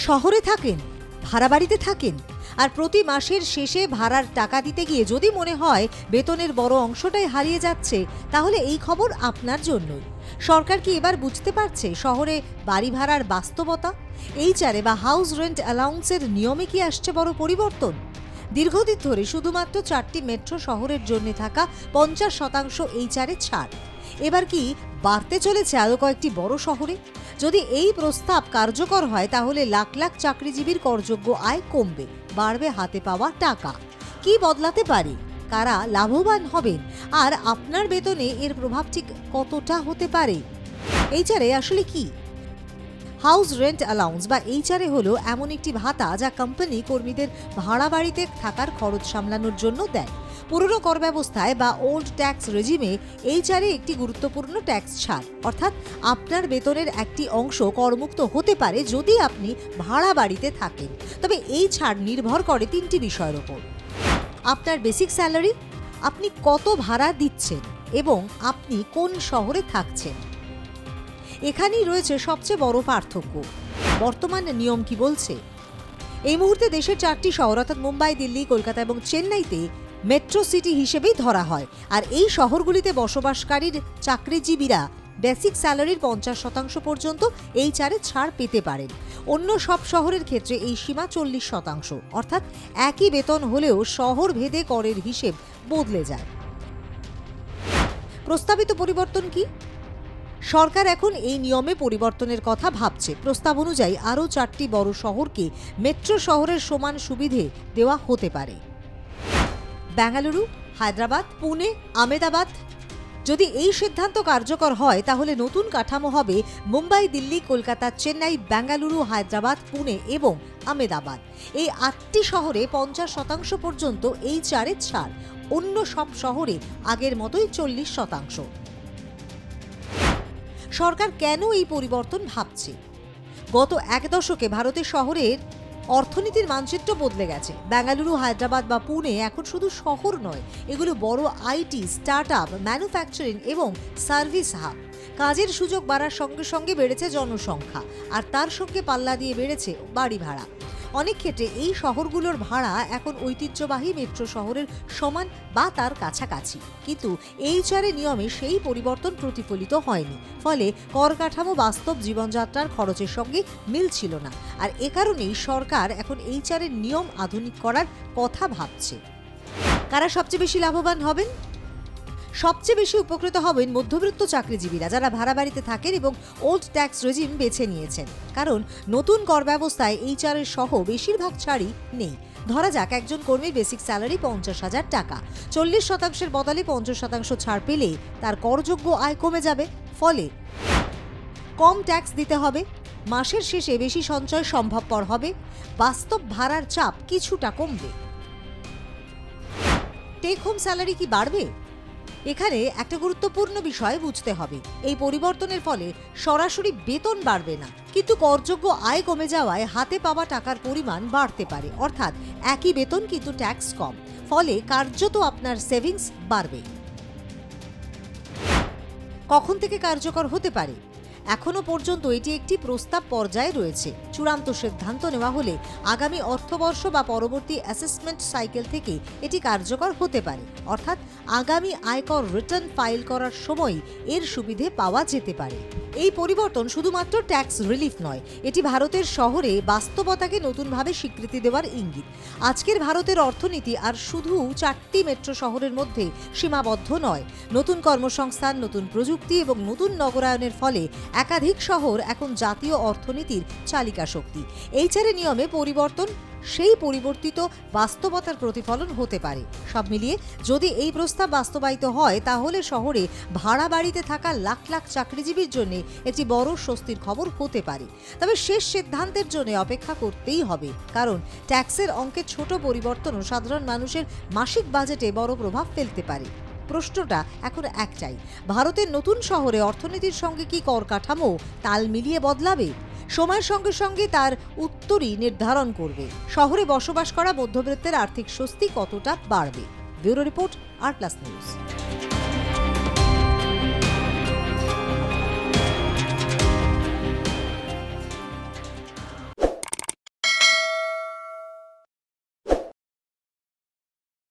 শহরে থাকেন, ভাড়া বাড়িতে থাকেন, আর প্রতি মাসের শেষে ভাড়ার টাকা দিতে গিয়ে যদি মনে হয় বেতনের বড় অংশটাই হারিয়ে যাচ্ছে, তাহলে এই খবর আপনার জন্যই। সরকার কি এবার বুঝতে পারছে শহরে বাড়ি ভাড়ার বাস্তবতা? এইচআরএ বা হাউস রেন্ট অ্যালাউন্সের নিয়মে কি আসছে বড় পরিবর্তন? দীর্ঘদিন ধরে শুধুমাত্র 4টি মেট্রো শহরের জন্য থাকা 50% এইচআরএ ছাড় এবার কি বাড়তে চলেছে আরও কয়েকটি বড় শহরে? যদি এই প্রস্তাব কার্যকর হয়, তাহলে লাখ লাখ চাকরিজীবীর করযোগ্য আয় কমবে, বাড়বে হাতে পাওয়া টাকা। কি বদলাতে পারে, কারা লাভবান হবেন, আর আপনার বেতনে এর প্রভাব ঠিক কতটা হতে পারে? এইচআরএ আসলে কি? হাউস রেন্ট অ্যালাউন্স বা এইচআরএ হলো এমন একটি ভাতা যা কোম্পানি কর্মীদের ভাড়া বাড়িতে থাকার খরচ সামলানোর জন্য দেয়। পুরনো কর ব্যবস্থায় বা ওল্ড ট্যাক্স রেজিমে এইচআরএ একটি গুরুত্বপূর্ণ ট্যাক্স ছাড়, অর্থাৎ আপনার বেতনের একটি অংশ করমুক্ত হতে পারে যদি আপনি ভাড়া বাড়িতে থাকেন। তবে এই ছাড় নির্ভর করে 3টি বিষয়ের ওপর: আপনার বেসিক স্যালারি, আপনি কত ভাড়া দিচ্ছেন এবং আপনি কোন শহরে থাকছেন। এখানেই রয়েছে সবচেয়ে বড় পার্থক্য। বর্তমান নিয়ম কি বলছে? এই মুহূর্তে দেশের 4টি শহর অর্থাৎ মুম্বাই, দিল্লি, কলকাতা এবং চেন্নাইতে মেট্রো সিটি হিসেবেই ধরা হয়। আর এই শহরগুলিতে বসবাসকারীর চাকরিজীবীরা বেসিক স্যালারির 50% পর্যন্ত এইচআরএ ছাড় পেতে পারেন। অন্য সব শহরের ক্ষেত্রে এই সীমা 40%, অর্থাৎ একই বেতন হলেও শহর ভেদে করের হিসেব বদলে যায়। প্রস্তাবিত পরিবর্তন কি? সরকার এখন এই নিয়মে পরিবর্তনের কথা ভাবছে। প্রস্তাব অনুযায়ী আরও 4টি বড় শহরকে মেট্রো শহরের সমান সুবিধে দেওয়া হতে পারে: বেঙ্গালুরু, হায়দ্রাবাদ, পুনে, আহমেদাবাদ। যদি এই সিদ্ধান্ত কার্যকর হয়, তাহলে নতুন কাঠামো হবে মুম্বাই, দিল্লি, কলকাতা, চেন্নাই, বেঙ্গালুরু, হায়দ্রাবাদ, পুনে এবং আহমেদাবাদ। এই 8টি শহরে 50% পর্যন্ত এইচআরএ ছাড়। অন্য সব শহরে আগের মতোই 40%। সরকার কেন এই পরিবর্তন ভাবছে? গত 1 দশকে ভারতের শহরের অর্থনীতির মানচিত্র বদলে গেছে। বেঙ্গালুরু, হায়দ্রাবাদ বা পুনে এখন শুধু শহর নয়, এগুলো বড় আইটি, স্টার্টআপ, ম্যানুফ্যাকচারিং এবং সার্ভিস হাব। কাজের সুযোগ বাড়ার সঙ্গে সঙ্গে বেড়েছে জনসংখ্যা, আর তার সঙ্গে পাল্লা দিয়ে বেড়েছে বাড়ি ভাড়া। অনেক ক্ষেত্রে এই শহরগুলোর ভাড়া এখন ঐতিহ্যবাহী মেট্রো শহরের সমান বা তার কাছাকাছি, কিন্তু এইচআরএ নিয়মে সেই পরিবর্তন প্রতিফলিত হয়নি। ফলে কর কাঠামো বাস্তব জীবনযাত্রার খরচের সঙ্গে মিলছিল না। আর এ কারণেই সরকার এখন এইচআরএ নিয়ম আধুনিক করার কথা ভাবছে। কারা সবচেয়ে বেশি লাভবান হবেন? সবচেয়ে বেশি উপকৃত হবেন মধ্যবিত্ত চাকরিজীবীরা, যারা ভাড়া বাড়িতে থাকেন এবং ওল্ড ট্যাক্স রেজিম বেছে নিয়েছেন। কারণ নতুন কর ব্যবস্থায় এইচআরএ সহ বেশিরভাগ ছাড়ই নেই। ধরা যাক একজন কর্মীর বেসিক স্যালারি 50,000 টাকা। 40%-এর বদলে 50% ছাড় পেলে তার করযোগ্য আয় কমে যাবে। ফলে কম ট্যাক্স দিতে হবে, মাসের শেষে বেশি সঞ্চয় সম্ভবপর হবে, বাস্তব ভাড়ার চাপ কিছুটা কমবে। টেক হোম স্যালারি কি বাড়বে? এখানে একটা গুরুত্বপূর্ণ বিষয় বুঝতে হবে। এই পরিবর্তনের ফলে সরাসরি বেতন বাড়বে না, কিন্তু করযোগ্য আয় কমে যাওয়ায় হাতে পাওয়া টাকার পরিমাণ বাড়তে পারে। অর্থাৎ একই বেতন কিন্তু ট্যাক্স কম, ফলে কার্যত আপনার সেভিংস বাড়বে। কখন থেকে কার্যকর হতে পারে? এখনো পর্যন্ত এটি একটি প্রস্তাব পর্যায়ে রয়েছে। চূড়ান্ত সিদ্ধান্ত নেওয়া হলে আগামী অর্থবর্ষ বা পরবর্তী অ্যাসেসমেন্ট সাইকেল থেকে এটি কার্যকর হতে পারে। অর্থাৎ আগামী আয়কর রিটার্ন ফাইল করার সময় এর সুবিধে পাওয়া যেতে পারে। এই পরিবর্তন শুধুমাত্র ট্যাক্স রিলিফ নয়, এটি ভারতের শহরে বাস্তবতাকে নতুনভাবে স্বীকৃতি দেওয়ার ইঙ্গিত। আজকের ভারতের অর্থনীতি আর শুধু 4টি মেট্রো শহরের মধ্যে সীমাবদ্ধ নয়। নতুন কর্মসংস্থান, নতুন প্রযুক্তি এবং নতুন নগরায়নের ফলে একাধিক শহর এখন জাতীয় অর্থনীতির চালিকা শক্তি। এইচআরএ নিয়মে পরিবর্তন সেই পরিবর্তিত বাস্তবতার প্রতিফলন হতে পারে। সব মিলিয়ে যদি এই প্রস্তাব বাস্তবায়িত হয়, তাহলে শহরে ভাড়া বাড়িতে থাকা লাখ লাখ চাকরিজীবীর জন্য একটি বড় স্বস্তির খবর হতে পারে। তবে শেষ সিদ্ধান্তের জন্য অপেক্ষা করতেই হবে, কারণ ট্যাক্সের অঙ্কে ছোট পরিবর্তনও সাধারণ মানুষের মাসিক বাজেটে বড় প্রভাব ফেলতে পারে। প্রশ্নটা এখন একটাই: ভারতের নতুন শহরে অর্থনীতির সঙ্গে কি কর কাঠামো তাল মিলিয়ে বদলাবে? সময়ের সঙ্গে সঙ্গে তার উত্তরই নির্ধারণ করবে শহরে বসবাস করা মধ্যবিত্তের আর্থিক স্বস্তি কতটা বাড়বে। ব্যুরো রিপোর্ট, আর প্লাস নিউজ।